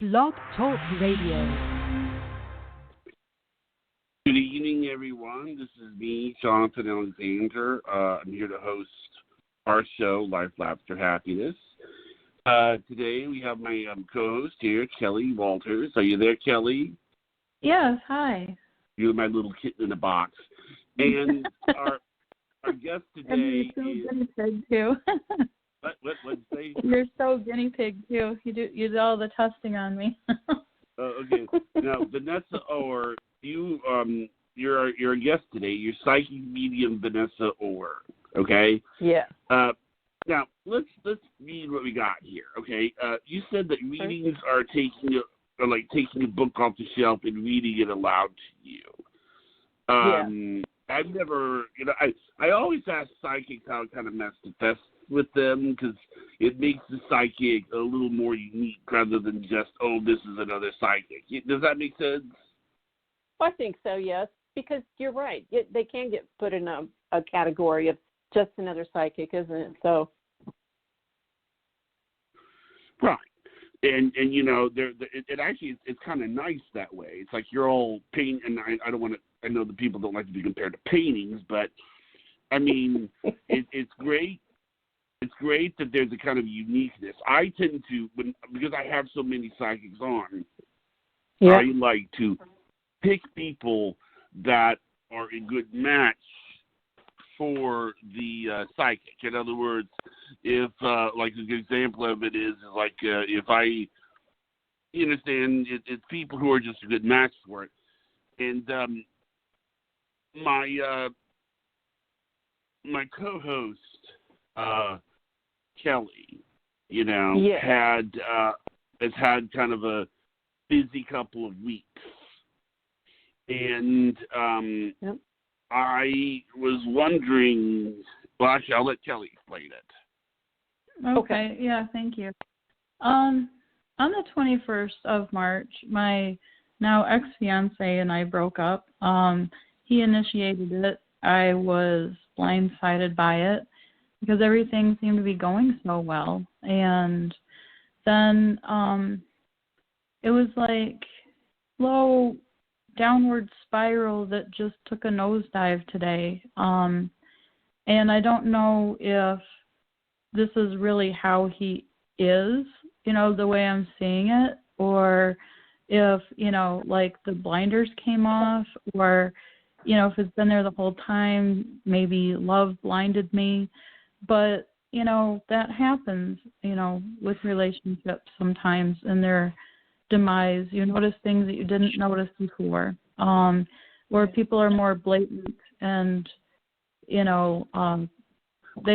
Blog Talk Radio. Good evening, everyone. This is me, Jonathan Alexander. I'm here to host our show, Life, Laughter, Happiness. Today we have my co-host here, Kelly Walters. Are you there, Kelly? Yes, hi. You're my little kitten in a box. And our guest today and you're so guinea pig, too. What'd you say? You're so guinea pig, too. You do all the testing on me. Okay. Now, Vanessa Orr, you're a guest today. You're psychic medium Vanessa Orr. Okay. Yeah. Now let's read what we got here. Okay. You said that readings are taking a book off the shelf and reading it aloud to you. Yeah. I've never, I always ask psychics how it kind of manifests with them because it makes the psychic a little more unique rather than just, oh, this is another psychic. Does that make sense? I think so, yes, because you're right. They can get put in a category of just another psychic, isn't it? So, right, and it actually it's kind of nice that way. It's like you're all paint, and I don't want to. I know the people don't like to be compared to paintings, but I mean, it's great. It's great that there's a kind of uniqueness. I tend to, because I have so many psychics on, yeah. I like to pick people that are a good match for the psychic. In other words, if like a good example of it is like if you understand, it's people who are just a good match for it. And my co-host Kelly, has had kind of a busy couple of weeks. And I was wondering, well, actually, I'll let Kelly explain it. Okay. Yeah, thank you. On the 21st of March, my now ex-fiance and I broke up. He initiated it. I was blindsided by it because everything seemed to be going so well. And then it was like slow downward spiral that just took a nosedive today. And I don't know if this is really how he is, the way I'm seeing it, or if, like the blinders came off, or, if it's been there the whole time, maybe love blinded me. But, that happens, with relationships sometimes and their demise. You notice things that you didn't notice before, where people are more blatant and, they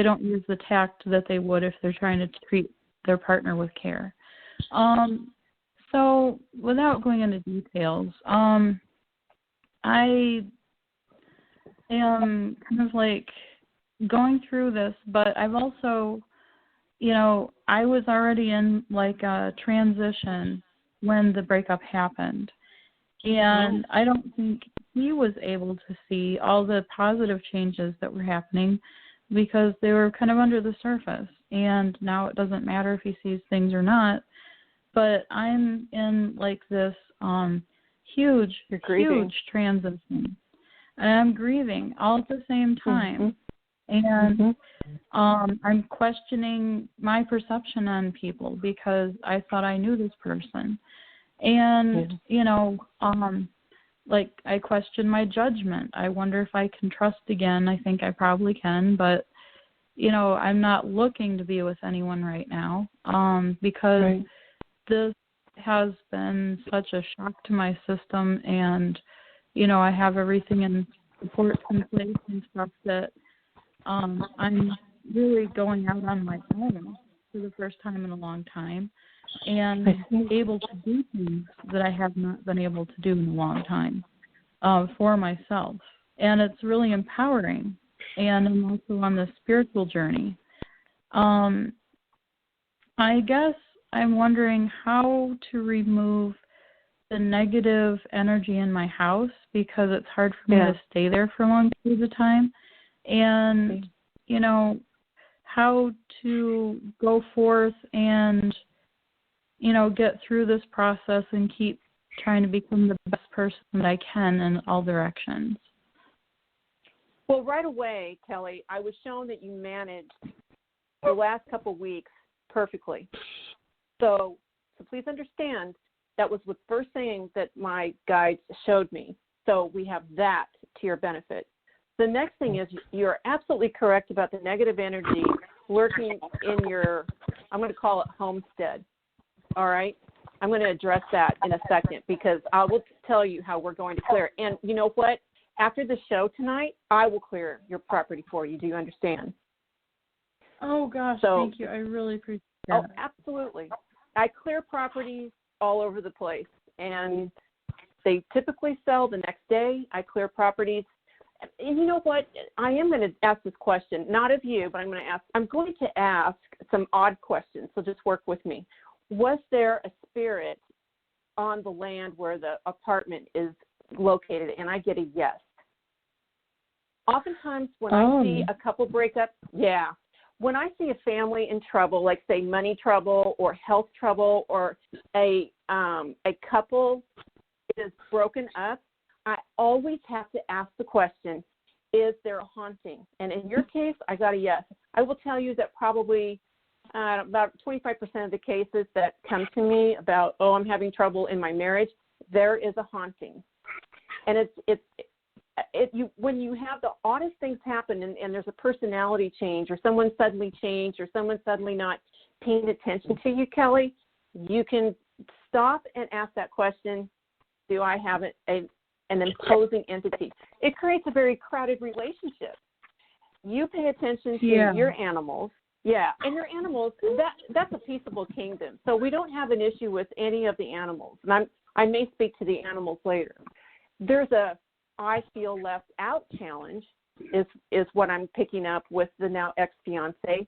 don't use the tact that they would if they're trying to treat their partner with care. So without going into details, I am kind of like going through this, but I've also, I was already in like a transition when the breakup happened. And I don't think he was able to see all the positive changes that were happening because they were kind of under the surface. And now it doesn't matter if he sees things or not. But I'm in like this huge transition. And I'm grieving all at the same time. And I'm questioning my perception on people because I thought I knew this person. And, like I question my judgment. I wonder if I can trust again. I think I probably can, but, I'm not looking to be with anyone right now because this has been such a shock to my system. And, I have everything in support in place and stuff that I'm really going out on my own for the first time in a long time and able to do things that I have not been able to do in a long time for myself. And it's really empowering. And I'm also on this spiritual journey. I guess I'm wondering how to remove the negative energy in my house because it's hard for me to stay there for long periods of time. And, how to go forth and get through this process and keep trying to become the best person that I can in all directions. Well, right away, Kelly, I was shown that you managed the last couple of weeks perfectly. So please understand that was the first thing that my guides showed me. So we have that to your benefit. The next thing is you're absolutely correct about the negative energy lurking in your, I'm going to call it homestead. All right? I'm going to address that in a second because I will tell you how we're going to clear it. And you know what? After the show tonight, I will clear your property for you. Do you understand? Oh, gosh, thank you. I really appreciate that. Oh, absolutely. I clear properties all over the place, and they typically sell the next day. I clear properties. And you know what? I am going to ask this question, not of you, but I'm going to ask some odd questions, so just work with me. Was there a spirit on the land where the apartment is located? And I get a yes. Oftentimes when I see a couple break up, when I see a family in trouble, like say money trouble or health trouble, or a couple is broken up, I always have to ask the question, is there a haunting? And in your case, I got a yes. I will tell you that probably about 25% of the cases that come to me about, I'm having trouble in my marriage, there is a haunting. And when you have the oddest things happen and there's a personality change or someone suddenly changed or someone suddenly not paying attention to you, Kelly, you can stop and ask that question, do I have an imposing entity? It creates a very crowded relationship. You pay attention to your animals. Yeah, and your animals, that's a peaceable kingdom. So we don't have an issue with any of the animals. And I may speak to the animals later. There's a I feel left out challenge is what I'm picking up with the now ex-fiance.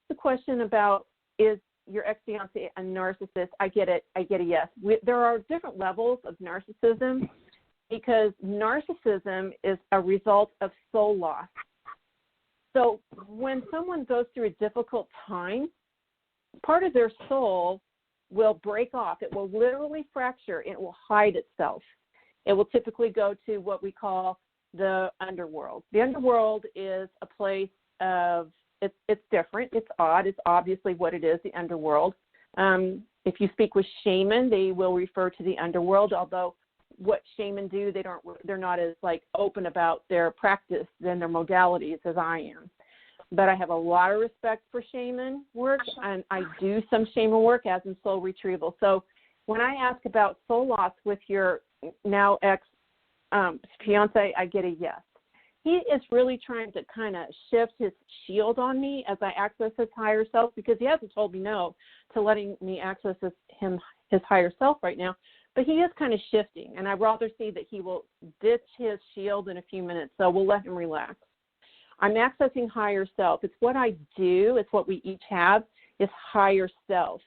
The question about, is your ex-fiance a narcissist? I get it. I get a yes. There are different levels of narcissism because narcissism is a result of soul loss. So when someone goes through a difficult time, part of their soul will break off. It will literally fracture. It will hide itself. It will typically go to what we call the underworld. The underworld is a place of, it's different, it's odd, it's obviously what it is, the underworld. If you speak with shaman, they will refer to the underworld, although what shaman do, they're not as open about their practice than their modalities as I am. But I have a lot of respect for shaman work, and I do some shaman work as in soul retrieval. So when I ask about soul loss with your now ex-fiance, I get a yes. He is really trying to kind of shift his shield on me as I access his higher self, because he hasn't told me no to letting me access his higher self right now. But he is kind of shifting, and I'd rather see that he will ditch his shield in a few minutes, so we'll let him relax. I'm accessing higher self. It's what I do. It's what we each have is higher self.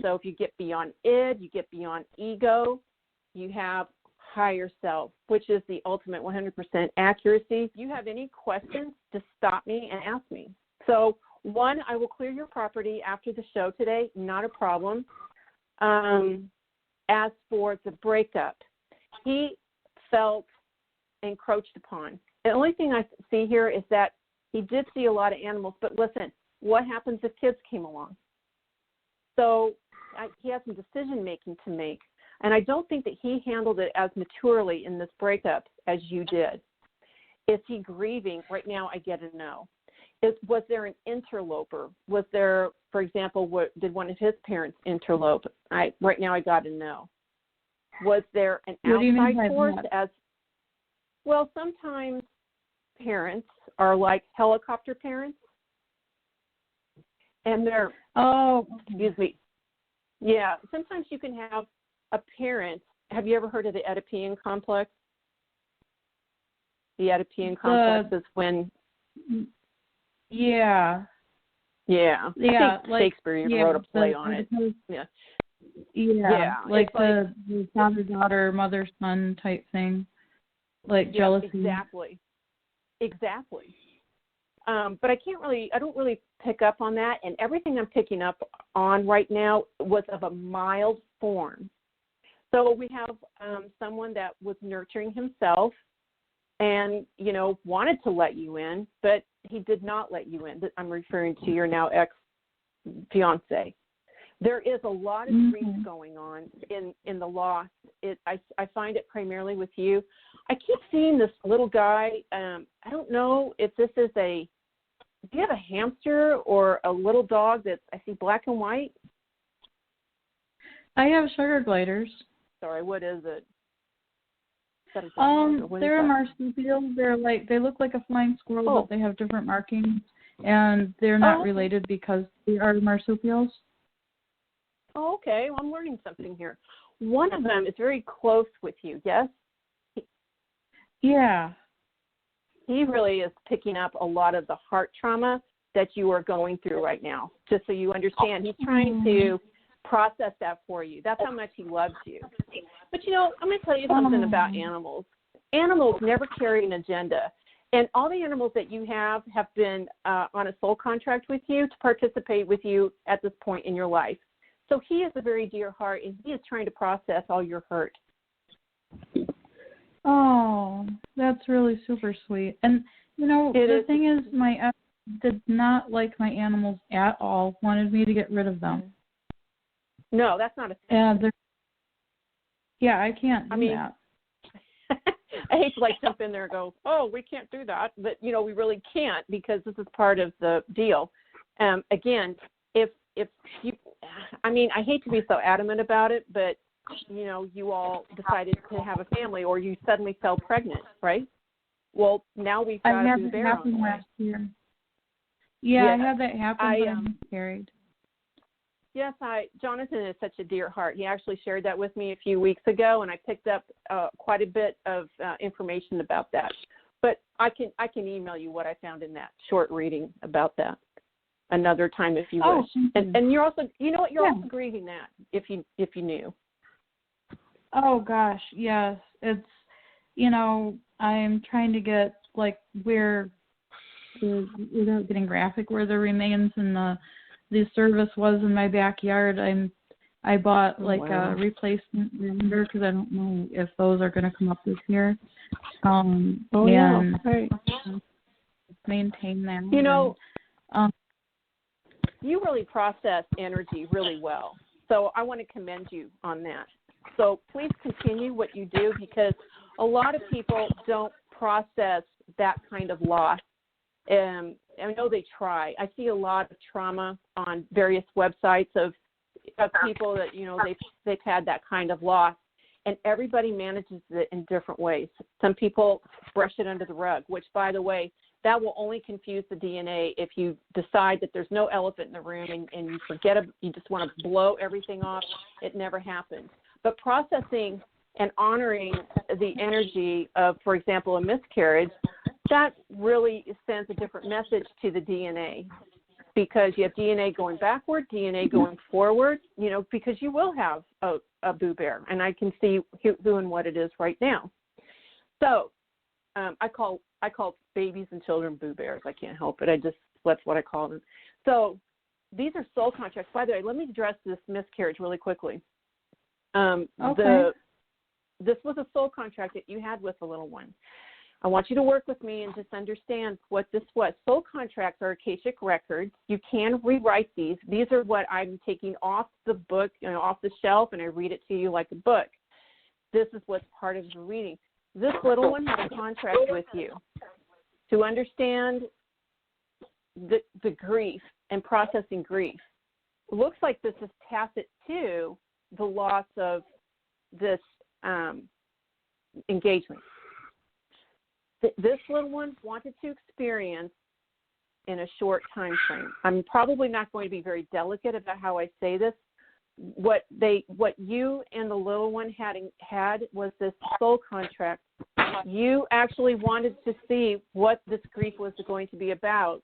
So if you get beyond id, you get beyond ego, you have higher self, which is the ultimate 100% accuracy. If you have any questions, just stop me and ask me. So one, I will clear your property after the show today, not a problem. As for the breakup, he felt encroached upon. The only thing I see here is that he did see a lot of animals, but listen, what happens if kids came along? So he has some decision-making to make, and I don't think that he handled it as maturely in this breakup as you did. Is he grieving? Right now, I get a no. Was there an interloper? Was there, for example, did one of his parents interlope? Right now I got a no. Was there an outside force? Well, sometimes parents are like helicopter parents, and they're excuse me. Yeah, sometimes you can have a parent. Have you ever heard of the Oedipal complex? The Oedipal complex is when. Yeah. Yeah. I think Shakespeare wrote a play on it. Yeah. Like the father-daughter, mother-son type thing. Like jealousy. Exactly. But I don't really pick up on that. And everything I'm picking up on right now was of a mild form. So we have someone that was nurturing himself and, wanted to let you in, but he did not let you in. I'm referring to your now ex-fiance. There is a lot of grief going on in the loss. I find it primarily with you. I keep seeing this little guy. I don't know if this is do you have a hamster or a little dog that's, I see black and white? I have sugar gliders. Sorry, what is it? They're a marsupial. They look like a flying squirrel, but they have different markings, and they're not related because they are marsupials. Oh, okay. Well, I'm learning something here. One of them is very close with you, yes? Yeah. He really is picking up a lot of the heart trauma that you are going through right now, just so you understand. He's trying to process that for you. That's how much he loves you. But, I'm going to tell you something about animals. Animals never carry an agenda. And all the animals that you have been on a soul contract with you to participate with you at this point in your life. So he is a very dear heart, and he is trying to process all your hurt. Oh, that's really super sweet. And, the thing is, my ex did not like my animals at all, wanted me to get rid of them. No, that's not a thing. Yeah, I can't do that. I hate to jump in there and go, oh, we can't do that. But, we really can't because this is part of the deal. Again, if you, I hate to be so adamant about it, but, you all decided to have a family or you suddenly fell pregnant, right? Well, now we've got I a had new that bear happen on the way. last year. Yeah, I had that happen when I miscarried. Yes, Jonathan is such a dear heart. He actually shared that with me a few weeks ago, and I picked up quite a bit of information about that. But I can email you what I found in that short reading about that another time if you wish. And you're also, you're also grieving that if you knew. Oh gosh, yes. It's, I'm trying to get where, without getting graphic, where the remains in the service was in my backyard. I bought a replacement render because I don't know if those are going to come up this year. Right. Maintain them. You really process energy really well. So I want to commend you on that. So please continue what you do because a lot of people don't process that kind of loss. I know they try. I see a lot of trauma on various websites of people that, they've had that kind of loss, and everybody manages it in different ways. Some people brush it under the rug, which, by the way, that will only confuse the DNA if you decide that there's no elephant in the room and you forget it, you just want to blow everything off. It never happens. But processing and honoring the energy of, for example, a miscarriage, that really sends a different message to the DNA because you have DNA going backward, DNA going forward, because you will have a boo bear, and I can see who and what it is right now. So I call babies and children boo bears. I can't help it. That's what I call them. So these are soul contracts. By the way, let me address this miscarriage really quickly. Okay. This was a soul contract that you had with the little one. I want you to work with me and just understand what this was. Soul contracts are Akashic records. You can rewrite these. These are what I'm taking off the book, off the shelf, and I read it to you like a book. This is what's part of the reading. This little one had a contract with you to understand the grief and processing grief. It looks like this is tacit to the loss of this engagement. This little one wanted to experience in a short time frame. I'm probably not going to be very delicate about how I say this. What you and the little one had was this soul contract. You actually wanted to see what this grief was going to be about.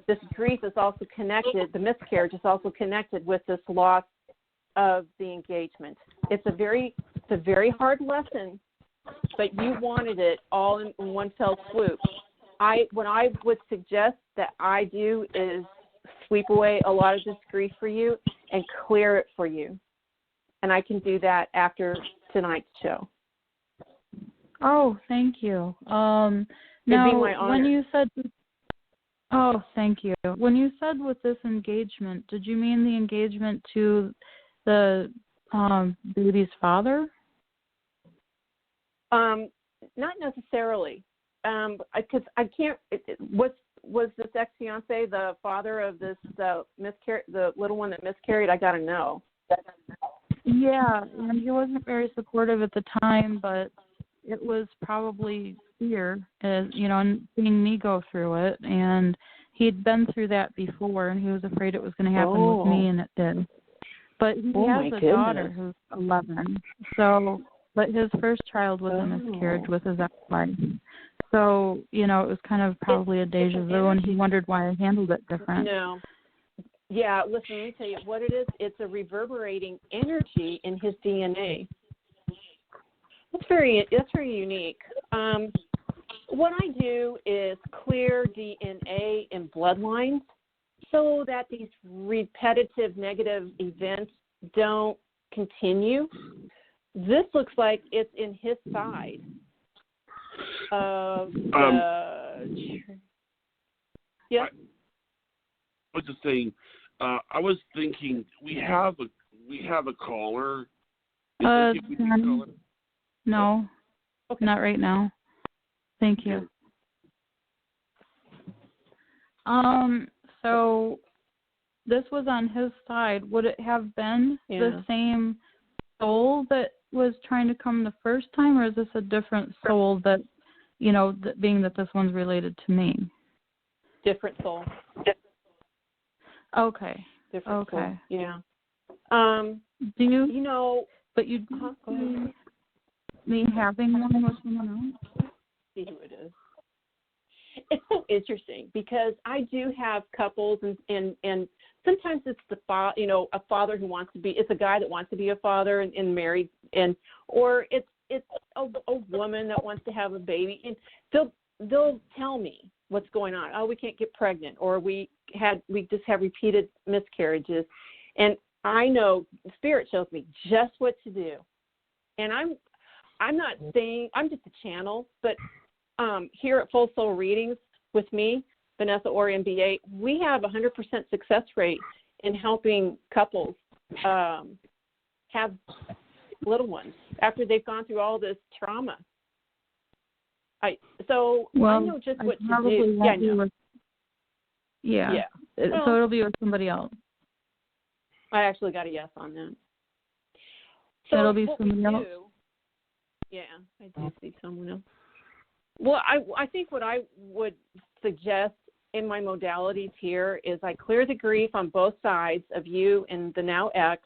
This grief is also connected, the miscarriage is also connected with this loss of the engagement. It's a very hard lesson, but you wanted it all in one fell swoop. what I would suggest that I do is sweep away a lot of this grief for you and clear it for you. And I can do that after tonight's show. Oh, thank you. It'd be Now, my honor. when you said, oh, thank you. When you said with this engagement, did you mean the engagement to the baby's father? Not necessarily, because I can't. Was this ex-fiance the father of this the little one that miscarried? I got to know. Yeah, and he wasn't very supportive at the time, but it was probably fear, and seeing me go through it, and he'd been through that before, and he was afraid it was going to happen with me, and it did. But he has a daughter who's 11, so, but his first child was a miscarriage with his ex-wife. So, it was kind of probably a deja vu, and he wondered why I handled it different. No. Yeah, listen, let me tell you what it is. It's a reverberating energy in his DNA. That's very unique. What I do is clear DNA and bloodlines so that these repetitive negative events don't continue. This looks like it's in his side of yeah. I was just saying. I was thinking we have a caller. No, okay. Not right now. Thank you. So this was on his side. Would it have been the same soul that was trying to come the first time, or is this a different soul that, being that this one's related to me? Different soul. Okay. Different soul. Yeah. Do you? But you me having one with someone else? See who it is. It's so interesting because I do have couples, and sometimes it's a father who wants to be. It's a guy that wants to be a father and married, or it's a woman that wants to have a baby, and they'll tell me what's going on. Oh, we can't get pregnant, or we just have repeated miscarriages, and I know Spirit shows me just what to do. And I'm not saying I'm just a channel, but here at Full Soul Readings with me, Vanessa Orr, MBA, we have 100% success rate in helping couples have little ones after they've gone through all this trauma. I know just what to do. Yeah, I know. So it'll be with somebody else. I actually got a yes on that. So it'll be somebody else? Yeah, I do see someone else. Well, I think what I would suggest in my modalities here is I clear the grief on both sides of you and the now ex.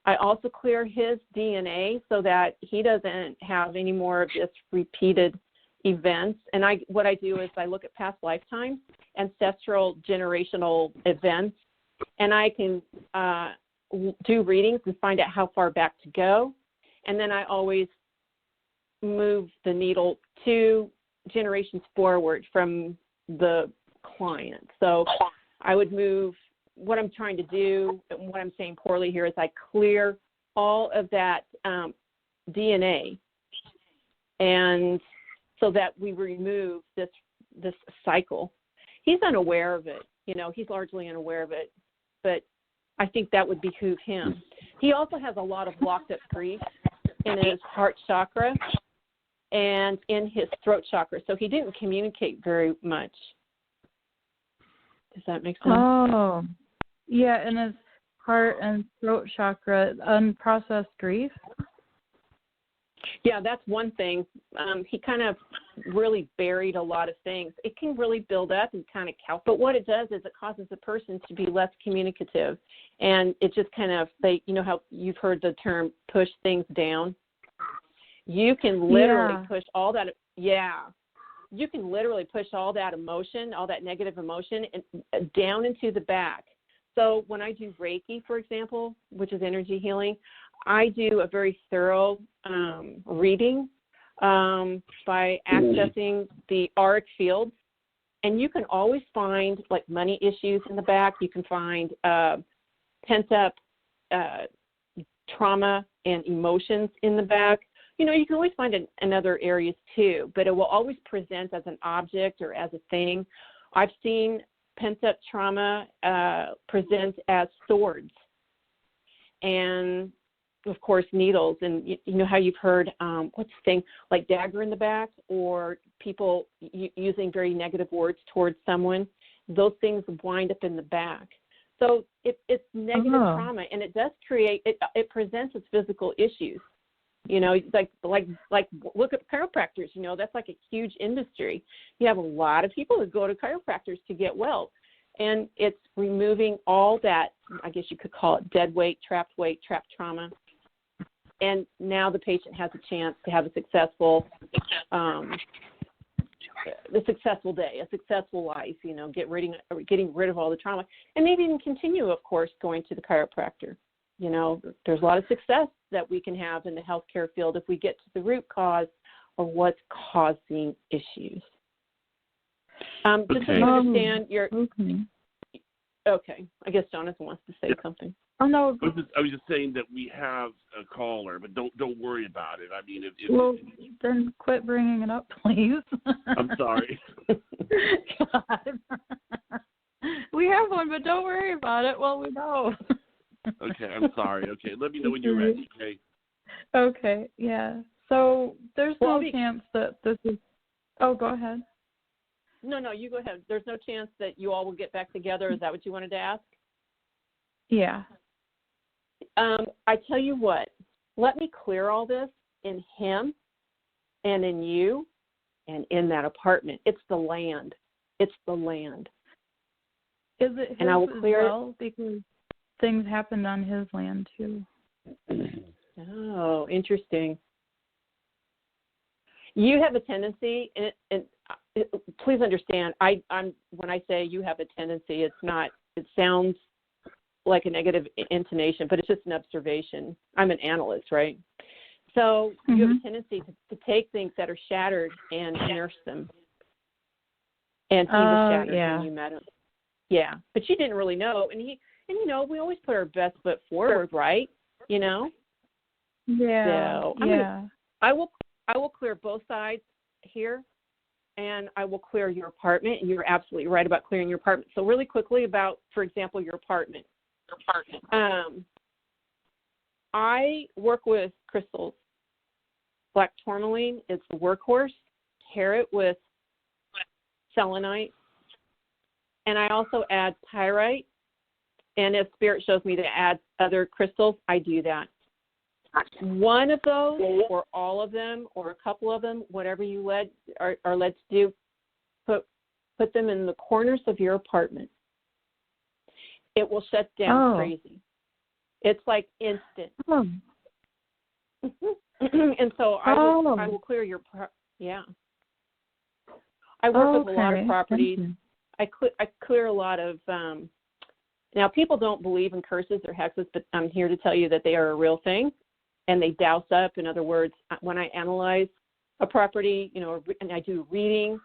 I also clear his DNA so that he doesn't have any more of this repeated events. And what I do is I look at past lifetimes, ancestral generational events, and I can do readings and find out how far back to go. And then I always move the needle 2 generations forward from the client. So I would move, what I'm trying to do, and what I'm saying poorly here is I clear all of that DNA, and so that we remove this cycle. He's unaware of it. He's largely unaware of it, but I think that would behoove him. He also has a lot of locked up grief in his heart chakra and in his throat chakra, so he didn't communicate very much. Does that make sense? Oh, yeah, in his heart and throat chakra, unprocessed grief. Yeah, that's one thing. He kind of really buried a lot of things. It can really build up and kind of count. But what it does is it causes the person to be less communicative. And it just kind of, how you've heard the term push things down? You can literally push all that. Yeah. You can literally push all that emotion, all that negative emotion, down into the back. So when I do Reiki, for example, which is energy healing, I do a very thorough reading by accessing the auric fields And you can always find like money issues in the back. You can find pent up trauma and emotions in the back. You know, you can always find it in other areas too, but it will always present as an object or as a thing. I've seen pent up trauma present as swords and, of course, needles. And you know how you've heard, what's the thing, like dagger in the back, or people using very negative words towards someone. Those things wind up in the back. So it's negative trauma, and it does create, it presents as physical issues. You know, like look at chiropractors. You know, that's like a huge industry. You have a lot of people that go to chiropractors to get well, and it's removing all that, I guess you could call it dead weight, trapped trauma. And now the patient has a chance to have a successful day, a successful life, you know, getting rid of all the trauma, and maybe even continue, of course, going to the chiropractor. You know, there's a lot of success that we can have in the healthcare field if we get to the root cause of what's causing issues. Just so you understand, okay. I guess Jonathan wants to say something. Oh no. I was just saying that we have a caller, but don't worry about it. I mean, then quit bringing it up, please. I'm sorry. God. We have one, but don't worry about it. Well, we know. Okay, I'm sorry. Okay, let me know when you're ready. Okay. Okay. Yeah. So there's no chance that this is. Oh, go ahead. No, you go ahead. There's no chance that you all will get back together. Is that what you wanted to ask? Yeah. I tell you what, let me clear all this in him and in you and in that apartment. It's the land. It's the land. Is it his and I will clear as well? Because things happened on his land too. Oh, interesting. You have a tendency, and please understand, I'm when I say you have a tendency, it's not, it sounds like a negative intonation, but it's just an observation. I'm an analyst, right? So you have a tendency to take things that are shattered and nurse them. And he was shattered when you met him. Yeah, but you didn't really know. And you know, we always put our best foot forward, right? You know? Yeah. So I will clear both sides here, and I will clear your apartment. And you're absolutely right about clearing your apartment. So really quickly about, for example, your apartment. I work with crystals. Black tourmaline is the workhorse. Pair it with selenite. And I also add pyrite. And if Spirit shows me to add other crystals, I do that. One of those, or all of them, or a couple of them, whatever you are led to do, put them in the corners of your apartment. It will shut down crazy. It's like instant. And so I will clear your I work with a lot of properties. I clear a lot of now people don't believe in curses or hexes, but I'm here to tell you that they are a real thing, and they douse up. In other words, when I analyze a property, you know, and I do reading,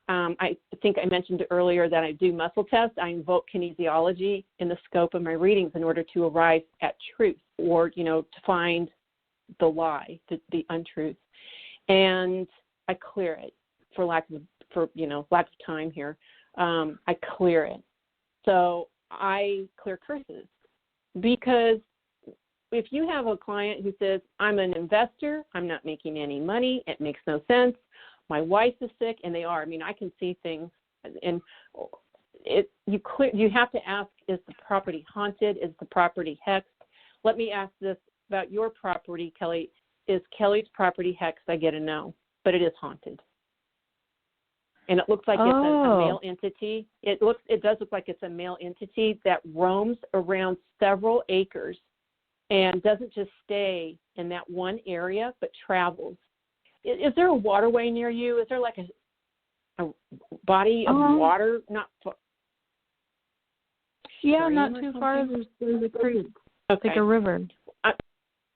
I think I mentioned earlier that I do muscle tests. I invoke kinesiology in the scope of my readings in order to arrive at truth, or, you know, to find the lie, the untruth. And I clear it for lack of time here. I clear it. So I clear curses, because if you have a client who says, I'm an investor, I'm not making any money, it makes no sense, my wife is sick, and they are. I mean, I can see things, and you have to ask, is the property haunted? Is the property hexed? Let me ask this about your property, Kelly. Is Kelly's property hexed? I get a no, but it is haunted. And it looks like it's a male entity. It does look like it's a male entity that roams around several acres and doesn't just stay in that one area, but travels. Is there a waterway near you? Is there like a body of water? Not not too far. There's a creek. Okay. Like a river.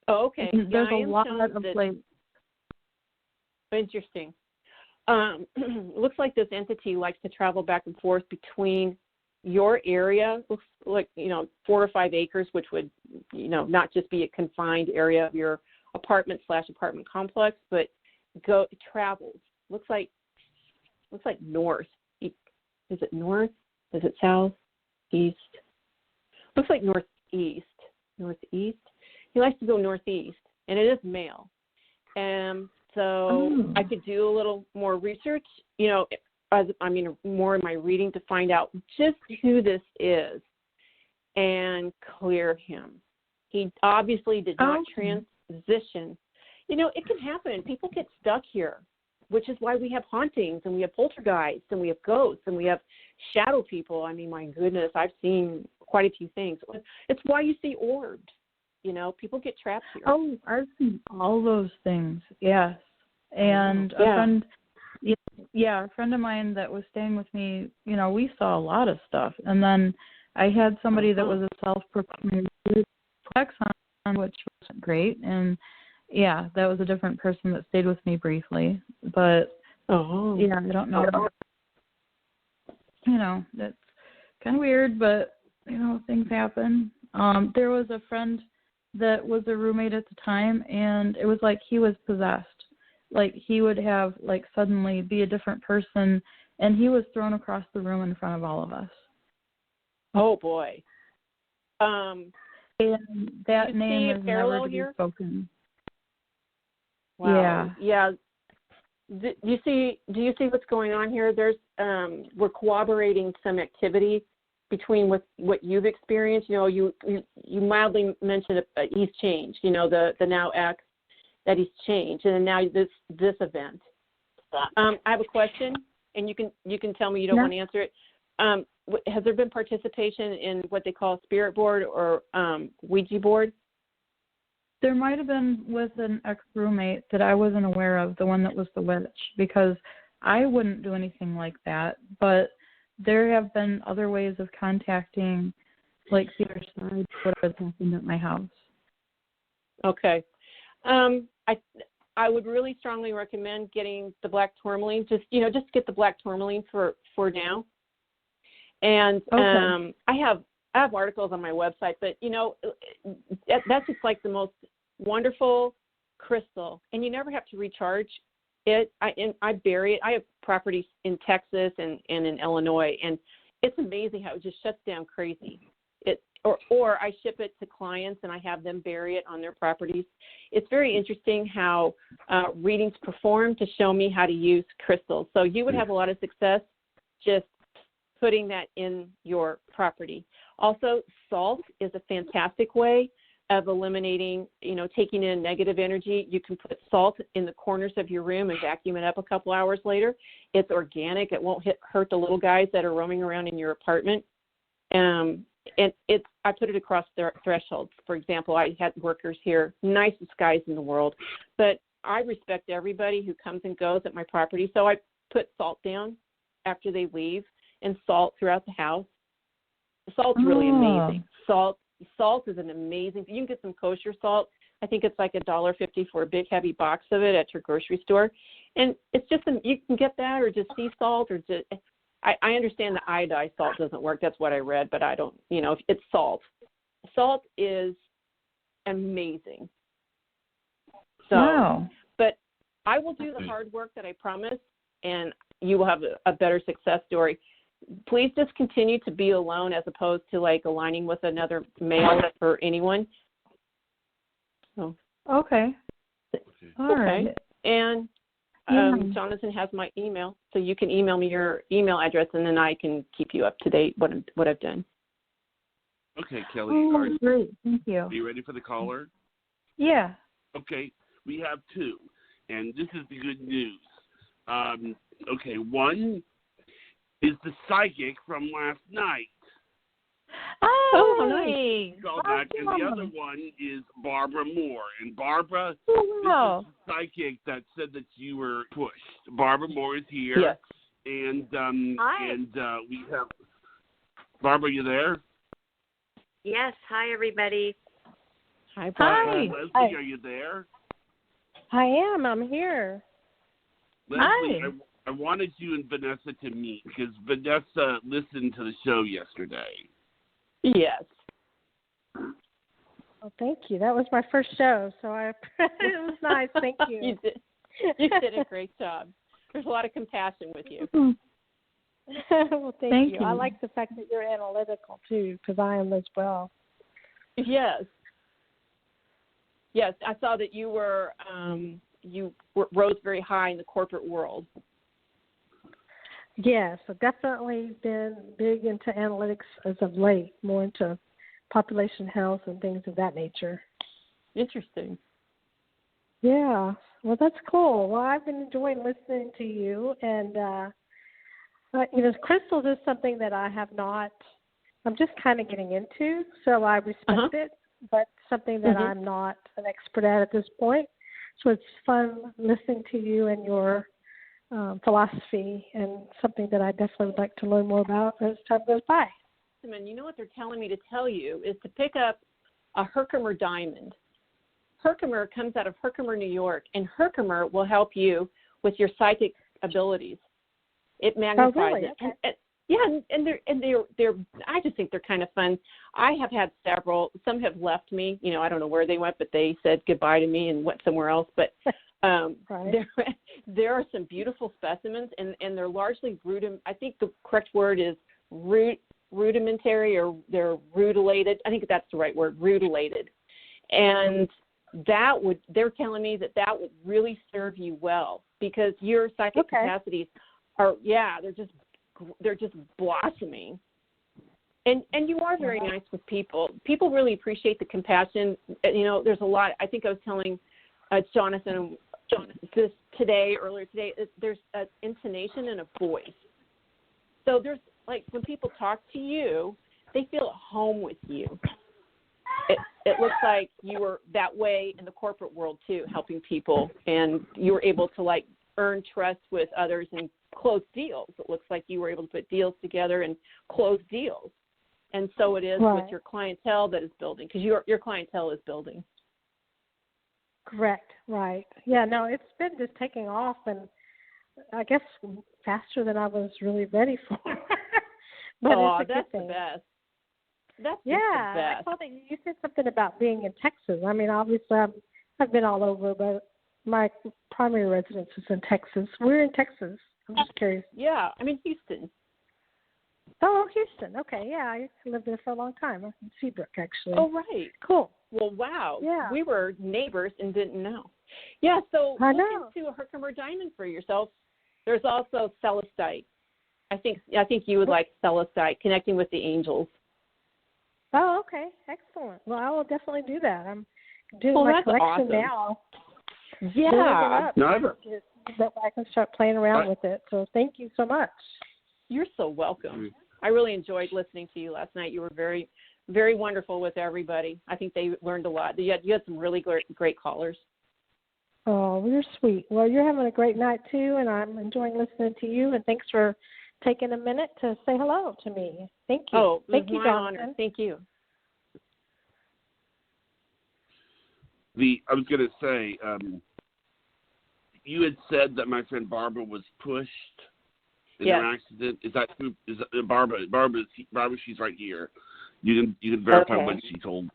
Okay. There's a lot of places. Interesting. looks like this entity likes to travel back and forth between your area. Looks like, 4 or 5 acres, which would, not just be a confined area of your apartment/apartment complex, but travels. Looks like north. Is it north? Is it south? East? Looks like northeast. Northeast? He likes to go northeast, and it is male. So I could do a little more research, more in my reading to find out just who this is and clear him. He obviously did not transition. It can happen. People get stuck here, which is why we have hauntings and we have poltergeists and we have ghosts and we have shadow people. I mean, my goodness, I've seen quite a few things. It's why you see orbs. People get trapped here. Oh, I've seen all those things. Yes. And a friend of mine that was staying with me, we saw a lot of stuff. And then I had somebody that was a self-proclaimed on, which wasn't great. And yeah, that was a different person that stayed with me briefly. But I don't know. That's kind of weird, but things happen. There was a friend that was a roommate at the time, and it was like he was possessed. Like he would have suddenly be a different person, and he was thrown across the room in front of all of us. Oh boy. And that name is never to be spoken. Wow. Yeah. Do you see what's going on here? There's we're corroborating some activity between what you've experienced. You mildly mentioned he's changed. The now ex, that he's changed, and then now this event. I have a question, and you can tell me you don't want to answer it. Has there been participation in what they call spirit board or Ouija board? There might have been with an ex-roommate that I wasn't aware of, the one that was the witch, because I wouldn't do anything like that. But there have been other ways of contacting, the other side, what has happened at my house. Okay. I would really strongly recommend getting the black tourmaline. Just get the black tourmaline for now. And I have articles on my website, but that's just like the most wonderful crystal, and you never have to recharge it. I bury it. I have properties in Texas and in Illinois, and it's amazing how it just shuts down crazy. Or I ship it to clients and I have them bury it on their properties. It's very interesting how readings perform to show me how to use crystals. So you would have a lot of success just putting that in your property. Also, salt is a fantastic way of eliminating, taking in negative energy. You can put salt in the corners of your room and vacuum it up a couple hours later. It's organic. It won't hurt the little guys that are roaming around in your apartment. I put it across their thresholds. For example, I had workers here, nicest guys in the world, but I respect everybody who comes and goes at my property. So I put salt down after they leave and salt throughout the house. Salt's really amazing. Salt is an amazing. You can get some kosher salt. I think it's like $1.50 for a big heavy box of it at your grocery store, and it's just you can get that or just sea salt or just. I understand the iodized salt doesn't work. That's what I read, but I don't. It's salt. Salt is amazing. So, but I will do the hard work that I promised, and you will have a better success story. Please just continue to be alone as opposed to aligning with another male or anyone. So. Okay. All right. And Jonathan has my email, so you can email me your email address, and then I can keep you up to date what I've done. Okay, Kelly. Oh, great. Thank you. Are you ready for the caller? Yeah. Okay, we have two, and this is the good news. Okay, one is the psychic from last night. Oh, nice. And the other one is Barbara Moore. And Barbara, this is the psychic that said that you were pushed. Barbara Moore is here. Yes. And Hi. We have Barbara. You there? Yes. Hi, everybody. Hi, Barbara. Leslie, are you there? I am. I'm here. Leslie, I wanted you and Vanessa to meet because Vanessa listened to the show yesterday. Yes. Well, thank you. That was my first show, so it was nice. Thank you. You did a great job. There's a lot of compassion with you. Well, thank you. you. I like the fact that you're analytical, too, because I am as well. Yes. Yes, I saw that you rose very high in the corporate world. Yes, I've definitely been big into analytics as of late, more into population health and things of that nature. Interesting. Yeah, well, that's cool. Well, I've been enjoying listening to you, and crystals is something that I'm just kind of getting into, so I respect it, but something that I'm not an expert at this point. So it's fun listening to you and your philosophy, and something that I definitely would like to learn more about as time goes by. And you know what they're telling me to tell you is to pick up a Herkimer diamond. Herkimer comes out of Herkimer, New York, and Herkimer will help you with your psychic abilities. It magnifies really? it. Okay. They're I just think they're kind of fun. I have had several. Some have left me. I don't know where they went, but they said goodbye to me and went somewhere else. But right. there are some beautiful specimens, and they're largely I think the correct word is rudimentary, or they're rutilated. I think that's the right word, rutilated. And they're telling me that would really serve you well, because your psychic capacities are, they're just blossoming. And you are very nice with people. People really appreciate the compassion. There's a lot. I think I was telling Jonathan this earlier today, there's an intonation and a voice. So there's, like, when people talk to you, they feel at home with you. It looks like you were that way in the corporate world too, helping people, and you were able to, like, earn trust with others and close deals. It looks like you were able to put deals together and close deals. And so it is with your clientele that is building, because your clientele is building. Correct. Right. Yeah, no, it's been just taking off, and I guess faster than I was really ready for. But that's the best. That's the best. I thought that you said something about being in Texas. I mean, obviously, I've been all over, but my primary residence is in Texas. We're in Texas. I'm just curious. Yeah, I'm in Houston. Oh, Houston. Okay, yeah, I lived there for a long time. I'm in Seabrook, actually. Oh, right. Cool. Well, wow. Yeah. We were neighbors and didn't know. Yeah, so look into a Herkimer diamond for yourself. There's also celestite. I think you would like celestite, connecting with the angels. Oh, okay. Excellent. Well, I will definitely do that. I'm doing my collection now. Yeah. That I can start playing around with it. So thank you so much. You're so welcome. I really enjoyed listening to you last night. You were very, very wonderful with everybody. I think they learned a lot. You had some really great callers. Oh, you're sweet. Well, you're having a great night, too, and I'm enjoying listening to you, and thanks for taking a minute to say hello to me. Thank you. Oh, thank you, my Jonathan. honor. Thank you. I was going to say, you had said that my friend Barbara was pushed in an accident. Is that true? Is that, Barbara, she's right here. You can verify what she told.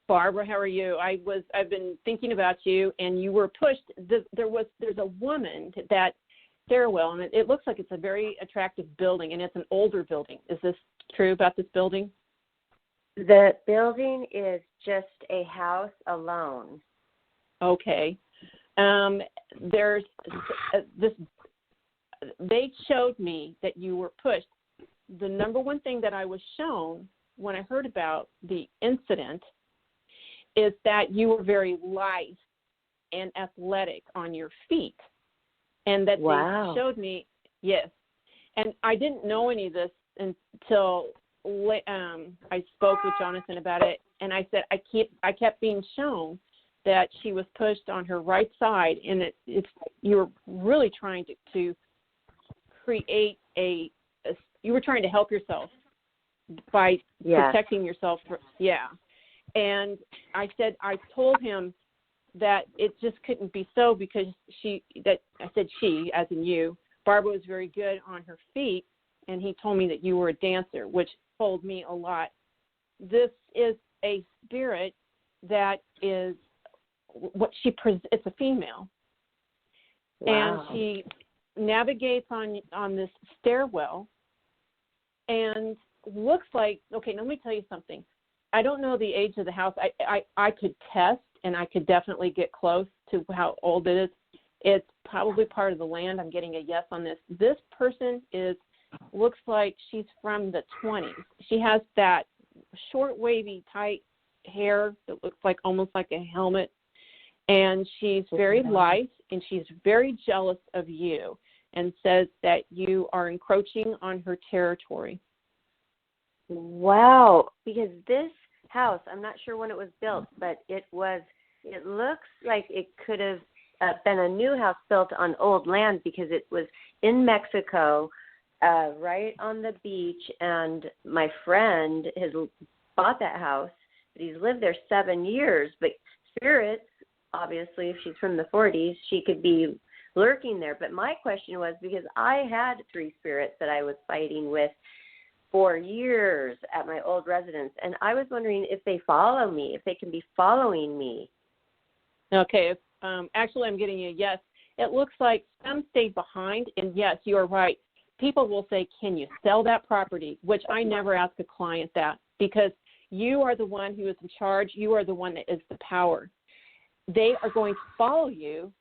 Barbara, how are you? I've been thinking about you, and you were pushed. There's a woman that stairwell, and it looks like it's a very attractive building, and it's an older building. Is this true about this building? The building is just a house alone. Okay. There's this. They showed me that you were pushed. The number one thing that I was shown when I heard about the incident is that you were very light and athletic on your feet, and that they showed me, yes. And I didn't know any of this until I spoke with Jonathan about it, and I said I kept being shown that she was pushed on her right side, and it's you were really trying to create you were trying to help yourself by protecting yourself. And I told him that it just couldn't be so because I said she, as in you, Barbara was very good on her feet, and he told me that you were a dancer, which told me a lot. This is a spirit that is it's a female. Wow. And she navigates on this stairwell and looks like, okay, let me tell you something. I don't know the age of the house. I could test, and I could definitely get close to how old it is. It's probably part of the land. I'm getting a yes on this. This person looks like she's from the 20s. She has that short, wavy, tight hair that looks like almost like a helmet. And she's very light, and she's very jealous of you and says that you are encroaching on her territory. Wow. Because this house, I'm not sure when it was built, but it looks like it could have been a new house built on old land because it was in Mexico, right on the beach. And my friend has bought that house, but he's lived there 7 years. But spirits, obviously, if she's from the 40s, she could be lurking there. But my question was, because I had 3 spirits that I was fighting with for years at my old residence, and I was wondering if they follow me, if they can be following me. Okay. Actually, I'm getting a yes. It looks like some stayed behind, and yes, you're right. People will say, can you sell that property? Which I never ask a client that, because you are the one who is in charge. You are the one that is the power. They are going to follow you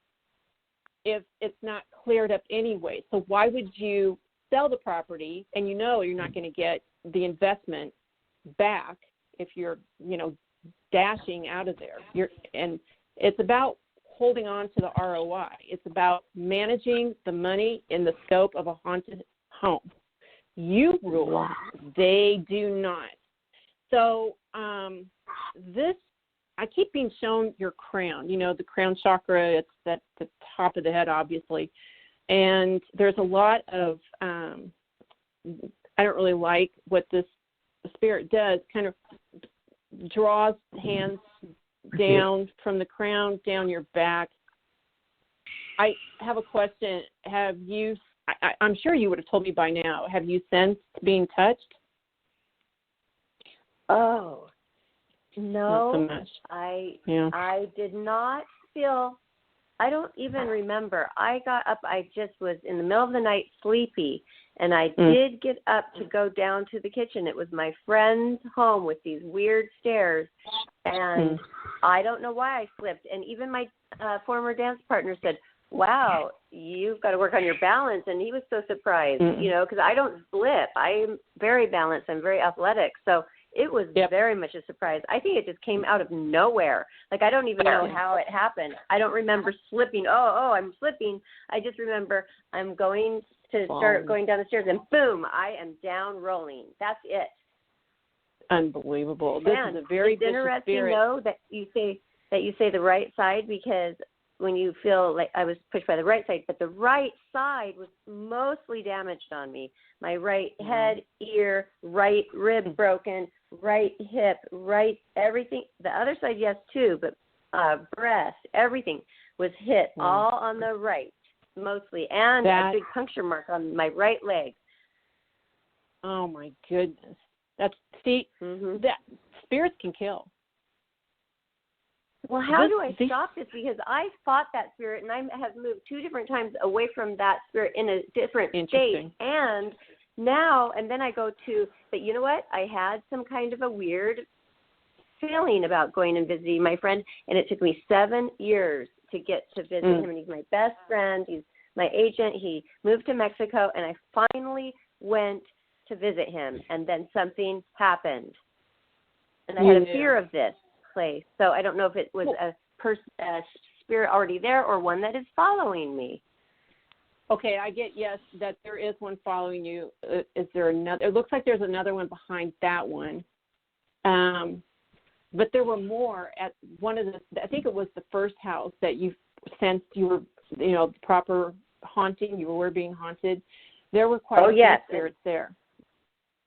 if it's not cleared up anyway. So why would you sell the property and you know you're not going to get the investment back if you're, dashing out of there? And it's about holding on to the ROI. It's about managing the money in the scope of a haunted home. You rule. They do not. So I keep being shown your crown, the crown chakra. It's at the top of the head, obviously. And there's a lot of, I don't really like what this spirit does, kind of draws hands down from the crown, down your back. I have a question. I'm sure you would have told me by now, have you sensed being touched? Oh, no. Not so much. I did not feel, I don't even remember. I got up, I just was in the middle of the night sleepy, and I did get up to go down to the kitchen. It was my friend's home with these weird stairs, and I don't know why I slipped. And even my former dance partner said, wow, you've got to work on your balance. And he was so surprised, because I don't slip. I'm very balanced. I'm very athletic. So it was very much a surprise. I think it just came out of nowhere. Like, I don't even know how it happened. I don't remember slipping. Oh, I'm slipping. I just remember I'm going to start going down the stairs, and boom, I am down rolling. That's it. Unbelievable. This is a very vicious spirit. It's interesting, though, that you say the right side, because when you feel like I was pushed by the right side, but the right side was mostly damaged on me. My right head, ear, right rib broken, right hip, right everything. The other side, yes, too, but breast, everything was hit all on the right, mostly, and a big puncture mark on my right leg. Oh, my goodness. That spirits can kill. Well, how do I stop this? Because I fought that spirit, and I have moved 2 different times away from that spirit in a different state. And now, and then I go to, but you know what? I had some kind of a weird feeling about going and visiting my friend, and it took me 7 years to get to visit him. And he's my best friend. He's my agent. He moved to Mexico, and I finally went to visit him, and then something happened. And I had a fear of this place. So I don't know if it was a spirit already there or one that is following me. Okay, I get yes that there is one following you. Is there another? It looks like there's another one behind that one. But there were more at one of I think it was the first house that you sensed you were, the proper haunting. You were being haunted. There were quite a few spirits there.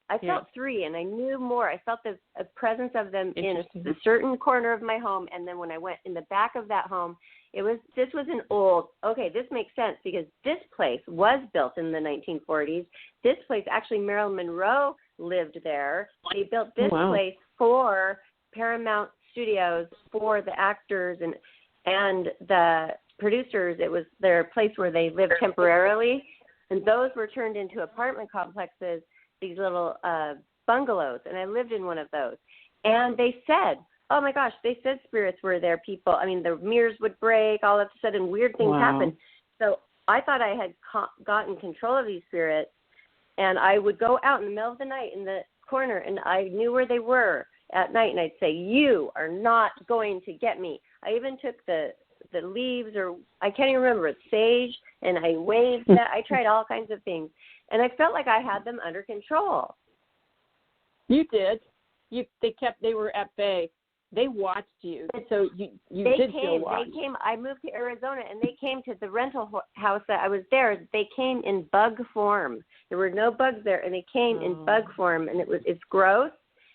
I felt 3, and I knew more. I felt the a presence of them in a certain corner of my home, and then when I went in the back of that home, this was an old, okay, this makes sense because this place was built in the 1940s. This place, actually, Marilyn Monroe lived there. They built this place for Paramount Studios, for the actors and the producers. It was their place where they lived temporarily, and those were turned into apartment complexes, these little bungalows, and I lived in one of those. And they said, oh my gosh, they said spirits were there, people. I mean, the mirrors would break, all of a sudden weird things happened. So I thought I had gotten control of these spirits, and I would go out in the middle of the night in the corner, and I knew where they were at night, and I'd say, you are not going to get me. I even took the leaves, or I can't even remember, sage, and I waved that. I tried all kinds of things, and I felt like I had them under control. You did. They were at bay. They watched you, so you did feel watched. They came. I moved to Arizona, and they came to the rental house that I was there. They came in bug form. There were no bugs there, and they came in bug form, and it's gross.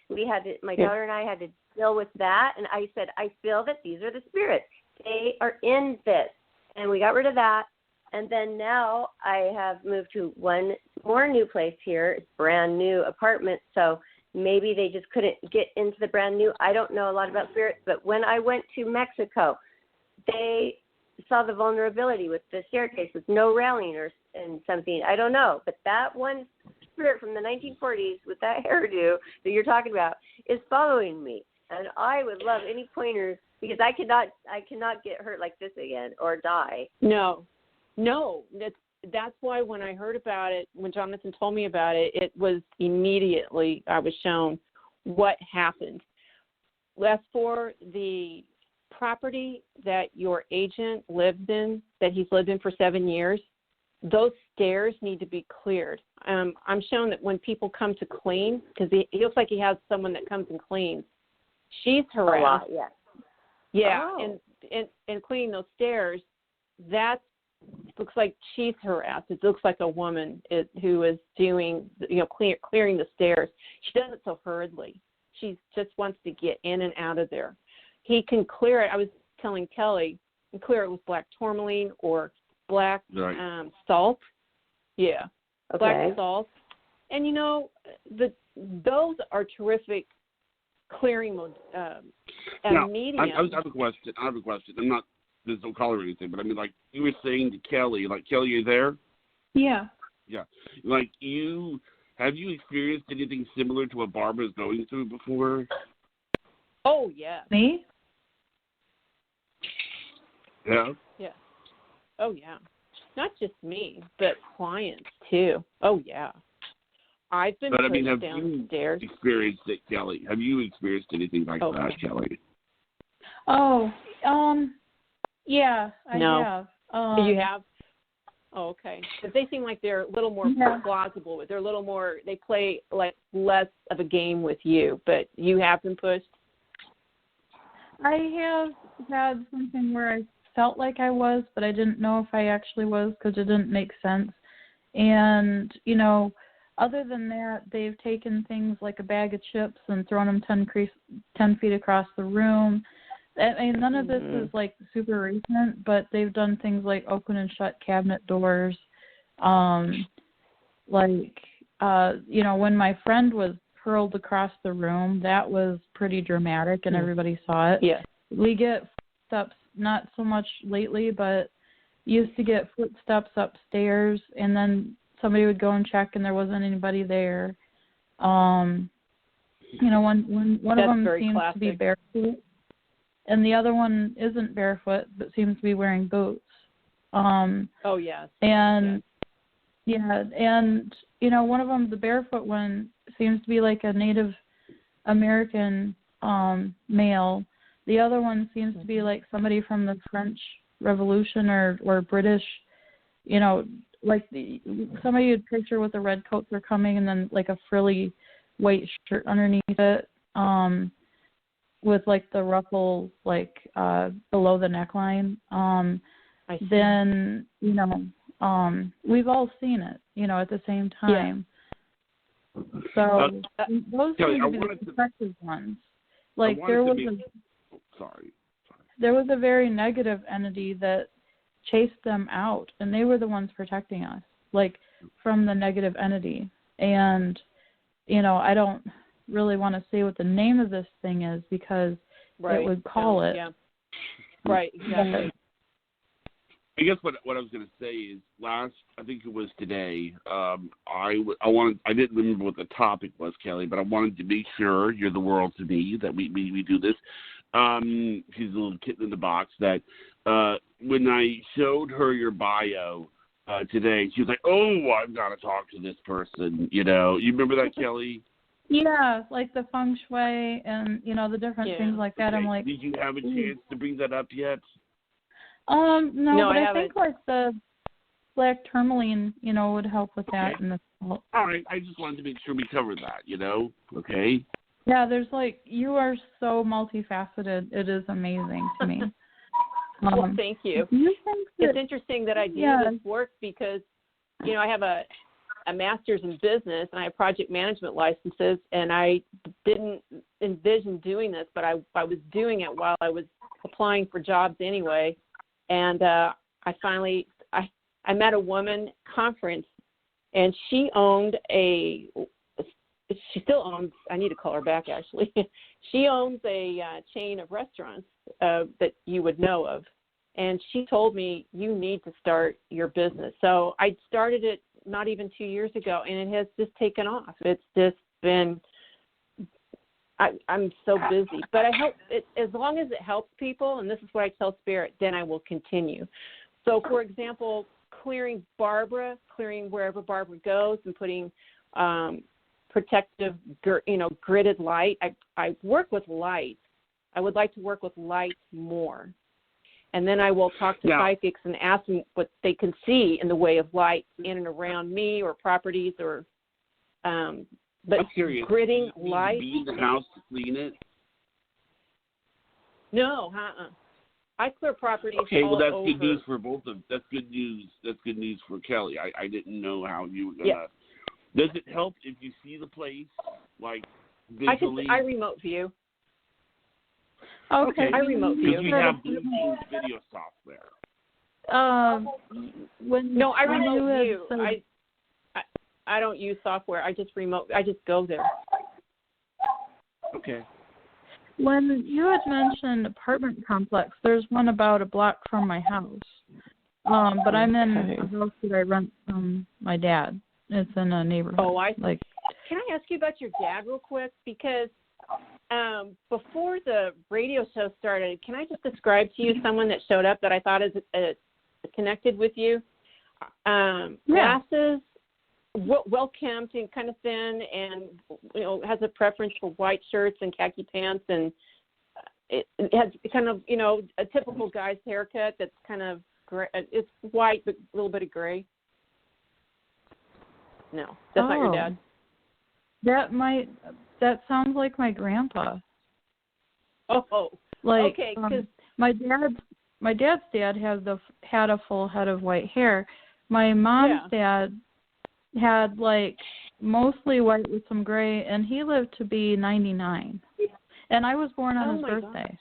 My daughter and I had to deal with that, and I said, I feel that these are the spirits. They are in this, and we got rid of that. And then now I have moved to one more new place here. It's brand new apartment, so maybe they just couldn't get into the brand new. I don't know a lot about spirits, but when I went to Mexico, they saw the vulnerability with the staircase with no railing and something. I don't know, but that one spirit from the 1940s with that hairdo that you're talking about is following me, and I would love any pointers because I cannot get hurt like this again or die. No, that's why when I heard about it, when Jonathan told me about it, it was immediately I was shown what happened. As for the property that your agent lived in, that he's lived in for 7 years, those stairs need to be cleared. I'm shown that when people come to clean, because he looks like he has someone that comes and cleans, she's harassed. Oh, yes. Yeah, Oh. and cleaning those stairs, that looks like she's harassed. It looks like a woman who is doing, clearing the stairs. She does it so hurriedly. She just wants to get in and out of there. He can clear it. I was telling Kelly, he can clear it with black tourmaline or black salt. Yeah, black salt. And those are terrific clearing mediums. I have a question. I'm not, there's no color or anything, but I mean, like you were saying to Kelly, like, Kelly, you there? Yeah. Yeah. Like have you experienced anything similar to what Barbara's going through before? Oh, yeah. Me? Yeah. Yeah. Oh, yeah. Not just me, but clients too. Oh, yeah. I've been pushed downstairs. Have you experienced it, Kelly? Have you experienced anything like that, Kelly? Oh, yeah, I have. You have? Oh, okay. Because they seem like they're a little more plausible with. They're a little more. They play like less of a game with you, but you have been pushed. I have had something where I felt like I was, but I didn't know if I actually was because it didn't make sense. And other than that, they've taken things like a bag of chips and thrown them 10 feet across the room. I mean, none of this is like super recent, but they've done things like open and shut cabinet doors. When my friend was hurled across the room, that was pretty dramatic, and everybody saw it. Yeah. We get footsteps, not so much lately, but used to get footsteps upstairs, and then somebody would go and check, and there wasn't anybody there. One of them seems to be barefoot, and the other one isn't barefoot but seems to be wearing boots. Oh, yes. And and one of them, the barefoot one, seems to be like a Native American male. The other one seems to be like somebody from the French Revolution or British, like somebody you'd picture with a red coat they're coming, and then like a frilly white shirt underneath it, with like the ruffles like below the neckline. Then we've all seen it, at the same time. So those Kelly, seem to be the effective ones. Like there was a very negative entity that chased them out, and they were the ones protecting us, like from the negative entity. And I don't really want to say what the name of this thing is because it would call it. Yeah. Right. Exactly. I guess what I was going to say is I think it was today. I didn't remember what the topic was, Kelly, but I wanted to make sure you're the world to me that we do this. She's a little kitten in the box. That when I showed her your bio today, she was like, "Oh, I've got to talk to this person." You remember that, Kelly? Yeah, like the feng shui and the different things like that. Okay. I'm like, did you have a chance to bring that up yet? No, but I think haven't. like the black tourmaline, would help with that. Okay. And All right, I just wanted to make sure we covered that. Okay. Yeah, there's you are so multifaceted. It is amazing to me. Well, thank you. Do you think it's interesting that I do this work because, I have a master's in business and I have project management licenses, and I didn't envision doing this, but I was doing it while I was applying for jobs anyway. And I met a woman conference, and she still owns, I need to call her back actually. She owns a chain of restaurants that you would know of. And she told me, you need to start your business. So I started it not even 2 years ago, and it has just taken off. It's just been, I'm so busy. But I hope, as long as it helps people, and this is what I tell Spirit, then I will continue. So, for example, clearing wherever Barbara goes and putting protective, gridded light. I work with light. I would like to work with light more. And then I will talk to psychics and ask them what they can see in the way of light in and around me or properties or, but I'm curious. gridding Do you light. be in the house to clean it? No, I clear properties Okay, all well, that's over. good news for both of. That's good news. That's good news for Kelly. I didn't know how you were gonna. Yeah. Does it help if you see the place, like visually? I remote view. Okay. I remote view. Because we have Bluetooth video software. I remote view. I don't use software. I just go there. Okay. When you had mentioned apartment complex, there's one about a block from my house. But I'm in a house that I rent from my dad. It's in a neighborhood. Oh, Can I ask you about your dad real quick? Because before the radio show started, can I just describe to you someone that showed up that I thought is connected with you? Glasses, well-kempt and kind of thin, and has a preference for white shirts and khaki pants, and it has kind of a typical guy's haircut that's kind of gray. It's white but a little bit of gray. No, that's not your dad. That sounds like my grandpa. Oh. Like, okay, because my dad's dad had a full head of white hair. My mom's dad had mostly white with some gray, and he lived to be 99. And I was born on his birthday.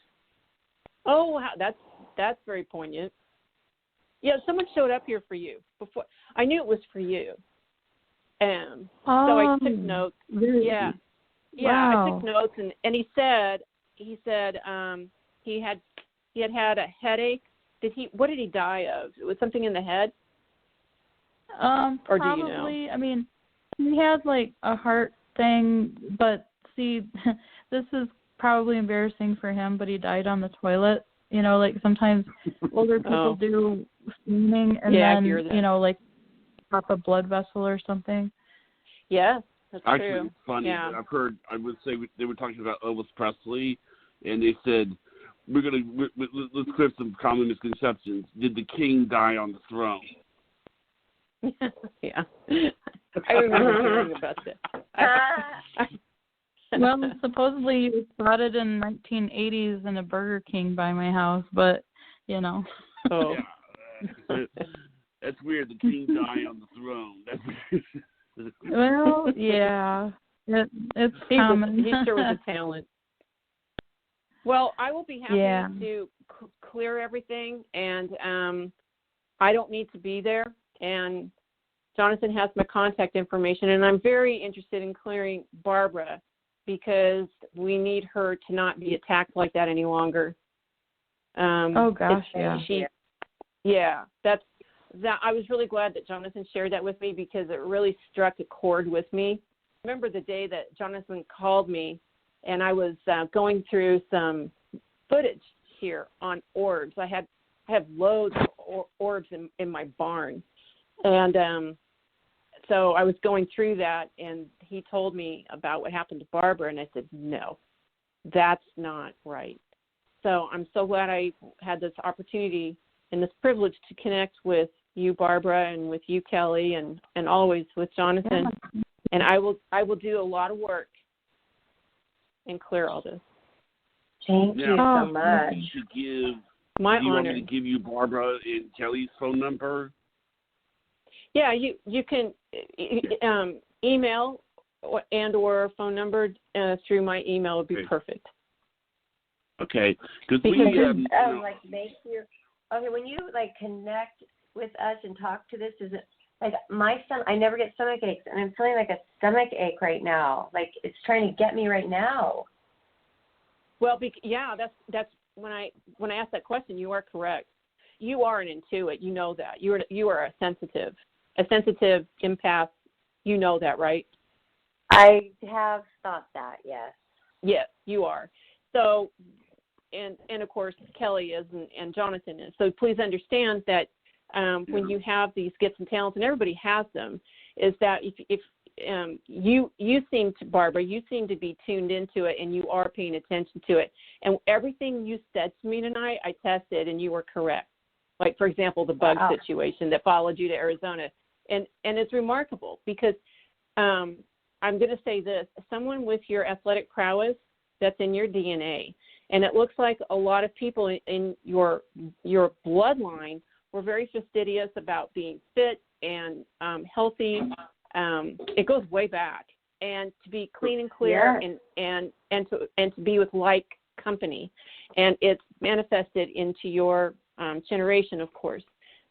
God. Oh, wow, that's very poignant. Yeah, someone showed up here for you before. I knew it was for you. So I took notes. Really? Yeah. Wow. I took notes, and he said he had a headache. What did he die of? It was something in the head? Or probably, do you know? I mean, he had a heart thing, but see, this is probably embarrassing for him, but he died on the toilet. Sometimes older people do steaming and then, pop a blood vessel or something. Yeah, that's Actually, true. it's funny. Yeah. I've heard. I would say they were talking about Elvis Presley, and they said let's clear some common misconceptions. Did the king die on the throne? Yeah, I remember hearing about that. Well, supposedly he was spotted in 1980s in a Burger King by my house, but Oh. Yeah. That's weird. The king died on the throne. That's weird. Well, yeah, it's common. He sure was a talent. Well, I will be happy to clear everything, and I don't need to be there. And Jonathan has my contact information, and I'm very interested in clearing Barbara because we need her to not be attacked like that any longer. Oh gosh, that's that. I was really glad that Jonathan shared that with me because it really struck a chord with me. I remember the day that Jonathan called me, and I was going through some footage here on orbs. I have loads of orbs in my barn, and so I was going through that, and he told me about what happened to Barbara, and I said, no, that's not right. So I'm so glad I had this opportunity and this privilege to connect with you, Barbara, and with you, Kelly, and always with Jonathan. And I will do a lot of work and clear all this. Thank you so much. Do you My want honor. me to give you Barbara and Kelly's phone number? Yeah, you can email or phone number through my email would be perfect. Okay, because we make you when you connect with us and talk to this, is it like my son? I never get stomach aches, and I'm feeling like a stomach ache right now. Like it's trying to get me right now. Well, that's when I asked that question. You are correct. You are an intuit. You know that. You are a sensitive empath. You know that, right? I have thought that. Yes. Yes, you are. So. And of course, Kelly is and Jonathan is. So please understand that when you have these gifts and talents, and everybody has them, is that if you seem to, Barbara, you seem to be tuned into it and you are paying attention to it. And everything you said to me tonight, I tested and you were correct. Like, for example, the bug situation that followed you to Arizona. And it's remarkable because I'm going to say this, someone with your athletic prowess, that's in your DNA. And it looks like a lot of people in your bloodline were very fastidious about being fit and healthy. It goes way back. And to be clean and clear and to be with like company. And it's manifested into your generation, of course.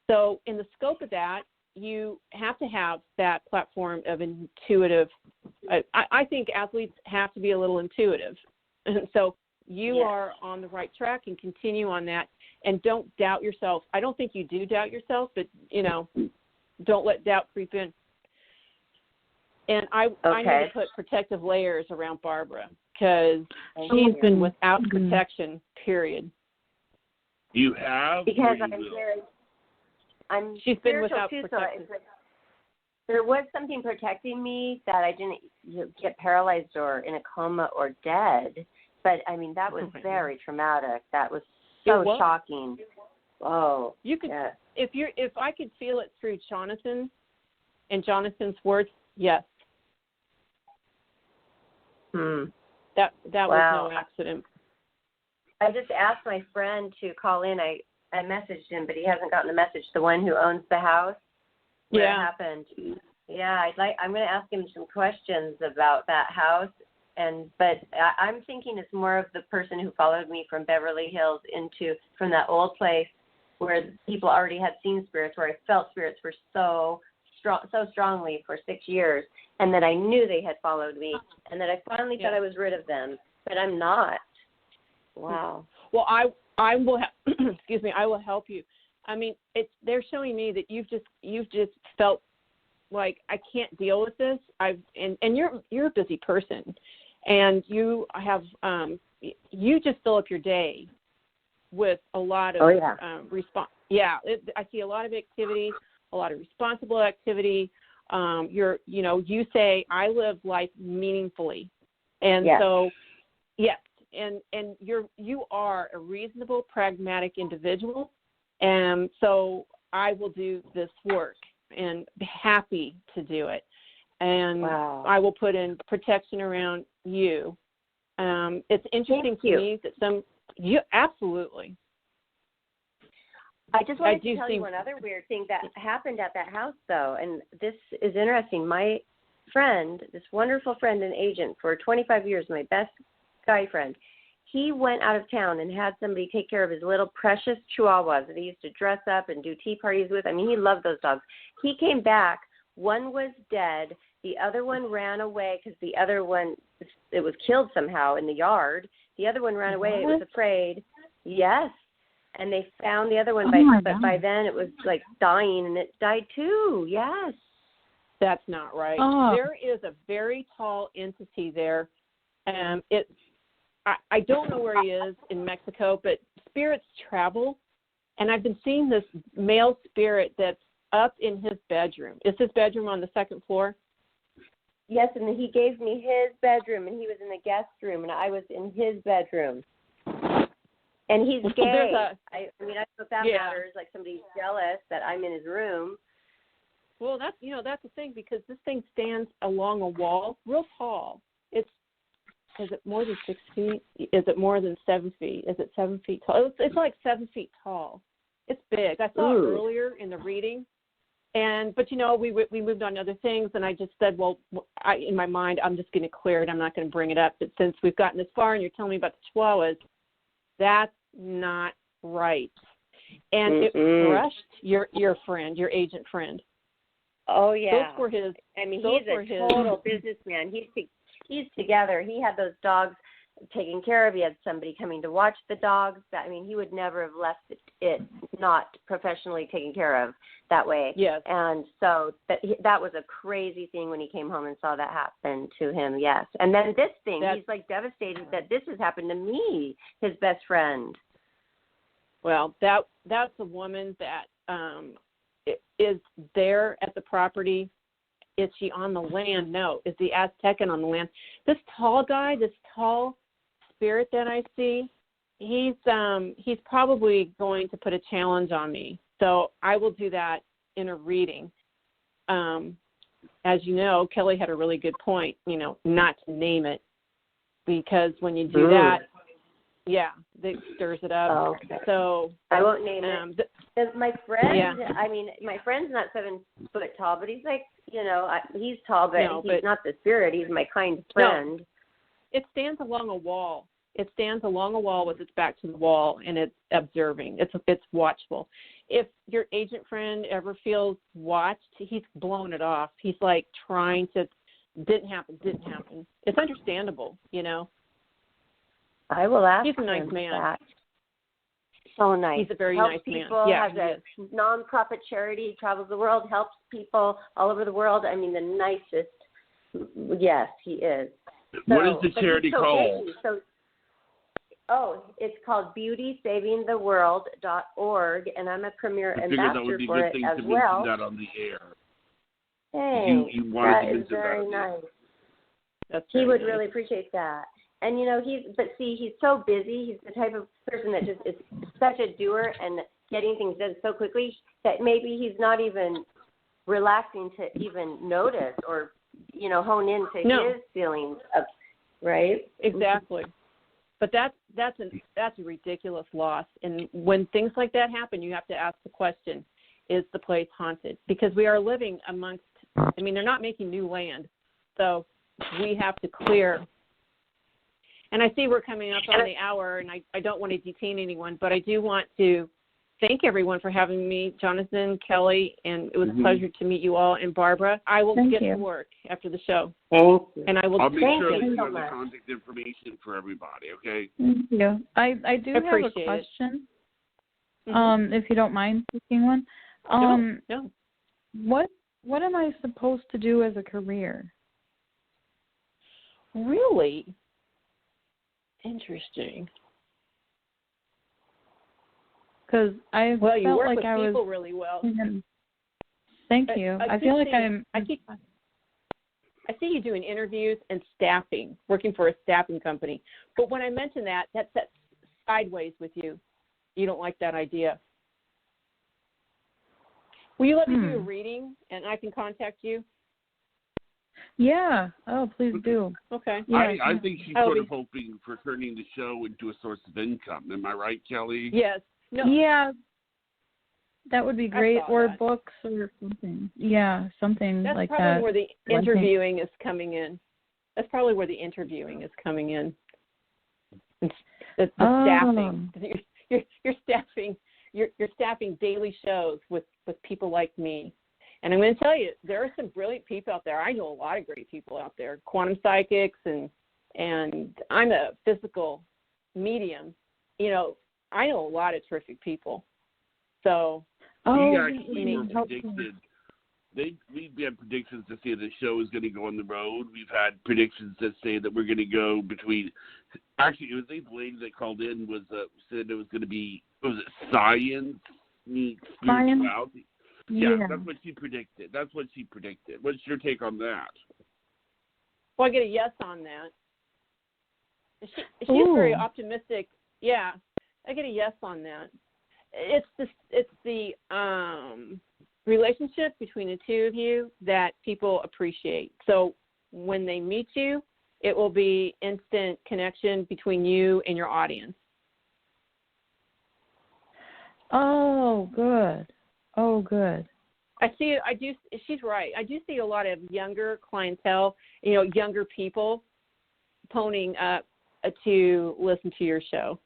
So in the scope of that, you have to have that platform of intuitive. I think athletes have to be a little intuitive. And so you are on the right track and continue on that. And don't doubt yourself. I don't think you do doubt yourself, but, don't let doubt creep in. And I need to put protective layers around Barbara because she's been without protection, period. You have? Because she's been without protection. So there was something protecting me that I didn't get paralyzed or in a coma or dead. But, I mean, that was very traumatic. That was so shocking. Oh, you could, if I could feel it through Jonathan and Jonathan's words, yes. That was no accident. I just asked my friend to call in. I messaged him, but he hasn't gotten the message. The one who owns the house where it happened. Yeah, I'm going to ask him some questions about that house. But I'm thinking it's more of the person who followed me from Beverly Hills from that old place where people already had seen spirits, where I felt spirits for so strongly for 6 years, and that I knew they had followed me, and that I finally thought I was rid of them, but I'm not. Wow. Well, I will excuse me. I will help you. I mean, they're showing me that you've just felt like I can't deal with this. And you're a busy person. And you have you just fill up your day with a lot of response. Yeah, I see a lot of activity, a lot of responsible activity. You say I live life meaningfully, and so and you are a reasonable, pragmatic individual, and so I will do this work and be happy to do it. And I will put in protection around you. It's interesting to me that absolutely. I just wanted to tell you one other weird thing that happened at that house, though, and this is interesting. My friend, this wonderful friend and agent for 25 years, my best guy friend, he went out of town and had somebody take care of his little precious chihuahuas that he used to dress up and do tea parties with. I mean, he loved those dogs. He came back. One was dead. The other one ran away because the other one, it was killed somehow in the yard. The other one ran away. It was afraid. Yes. And they found the other one, but by then it was like dying, and it died too. Yes. That's not right. Oh. There is a very tall entity there. I don't know where he is in Mexico, but spirits travel, and I've been seeing this male spirit that's up in his bedroom. Is his bedroom on the second floor? Yes, and he gave me his bedroom, and he was in the guest room, and I was in his bedroom. And he's gay. I don't know if that matters. Like somebody's jealous that I'm in his room. Well, that's the thing, because this thing stands along a wall, real tall. Is it more than 6 feet? Is it more than 7 feet? Is it 7 feet tall? It's like 7 feet tall. It's big. I saw it earlier in the reading, but we moved on to other things, and I just said, well, in my mind, I'm just going to clear it. I'm not going to bring it up. But since we've gotten this far, and you're telling me about the chihuahuas, that's not right. And it crushed your friend, your agent friend. Oh yeah. Those were his. I mean, he's a total businessman. He's together. He had those dogs taken care of. He had somebody coming to watch the dogs. I mean, he would never have left it not professionally taken care of that way. Yes. And so that was a crazy thing when he came home and saw that happen to him. Yes. And then this thing, he's like devastated that this has happened to me, his best friend. Well, that's a woman that is there at the property. Is she on the land? No. Is the Aztecan on the land? This tall guy, this tall spirit that I see, he's probably going to put a challenge on me. So I will do that in a reading. As you know, Kelly had a really good point, not to name it, because when you do that, it stirs it up. Oh, okay. So I won't name it. My friend, my friend's not 7 foot tall, but he's like, he's tall, but he's not the spirit. He's my kind friend. No. It stands along a wall. It stands along a wall with its back to the wall, and it's observing. It's watchful. If your agent friend ever feels watched, he's blown it off. He's like trying to, didn't happen. It's understandable, I will ask him. He's a nice man. That. So nice. He's a very helps nice people, man. Yeah, has a non-profit charity, travels the world, helps people all over the world. I mean, the nicest. Yes, he is. So, what is the charity called? It's called beautysavingtheworld.org, and I'm a premier ambassador for it as well. That on the air. Thanks. You wanted that to is very nice. He would really appreciate that. And he's so busy. He's the type of person that just is such a doer and getting things done so quickly that maybe he's not even relaxing to even notice or, hone into his feelings of, right? Exactly. But that's a ridiculous loss. And when things like that happen, you have to ask the question, is the place haunted? Because we are living amongst, they're not making new land. So we have to clear. And I see we're coming up on the hour, and I don't want to detain anyone, but I do want to thank everyone for having me, Jonathan, Kelly, and it was a pleasure to meet you all, and Barbara. I will get to work after the show. Thank you. And I'll make sure that you have the contact information for everybody, okay? Thank you. I do have a question, if you don't mind taking one. No. What am I supposed to do as a career? Really? Interesting. Because I you felt work like with I people was really well. Thank you. I feel like I see you doing interviews and staffing, working for a staffing company. But when I mention that sets sideways with you. You don't like that idea. Will you let me do a reading and I can contact you? Yeah. Oh, please do. Okay. Yeah. I think she's sort of hoping for turning the show into a source of income. Am I right, Kelly? Yes. No. Yeah. That would be great, or that. books or something. Yeah, something That's like probably that. where the interviewing is coming in. That's probably where the interviewing is coming in. It's the staffing. You're staffing. You're staffing daily shows with people like me. And I'm going to tell you, there are some brilliant people out there. I know a lot of great people out there, quantum psychics, and I'm a physical medium. You know, I know a lot of terrific people. So, we actually were predicted. We've had predictions to say the show is going to go on the road. We've had predictions that say that we're going to go between. Actually, it was the lady that called in said it was going to be. Was it science meets spirituality? Yeah, that's what she predicted. What's your take on that? Well, I get a yes on that. She's very optimistic. Yeah, I get a yes on that. It's the relationship between the two of you that people appreciate. So when they meet you, it will be instant connection between you and your audience. Oh, good. She's right. I do see a lot of younger clientele, younger people phoning up to listen to your show.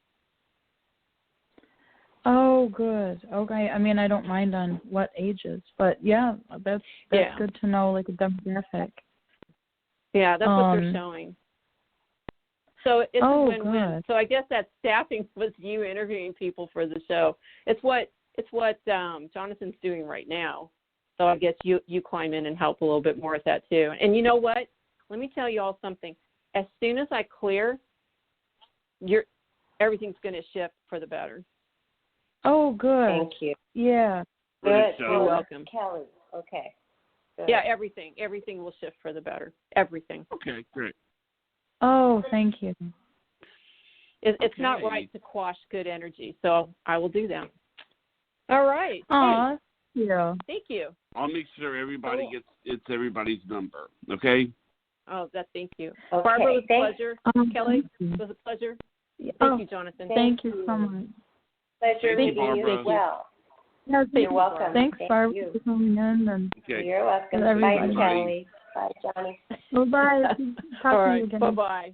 Oh, good. Okay. I mean, I don't mind on what ages, but yeah, that's good to know, like a demographic. Yeah, that's what they're showing. So it's a win-win. Good. So I guess that staffing was you interviewing people for the show. It's what Jonathan's doing right now. So I guess you climb in and help a little bit more with that too. And you know what? Let me tell you all something. As soon as I clear, everything's going to shift for the better. Oh, good. Thank you. Yeah. Good. You're welcome. Kelly. Okay. Good. Yeah, everything will shift for the better. Everything. Okay, great. Oh, thank you. It's not right to quash good energy, so I will do that. All right. Aw, yeah. Thank you. I'll make sure everybody gets everybody's number. Okay. Oh, thank you. Okay. Barbara, it was a pleasure. Kelly, you. it was a pleasure. Thank you, Jonathan. Thank you so much. Pleasure meeting you as well. Yeah, You're welcome. Thanks, Barbara, for coming in. And Okay. You're welcome. Bye, Kelly. Bye, Johnny. Bye-bye. All right. Bye-bye.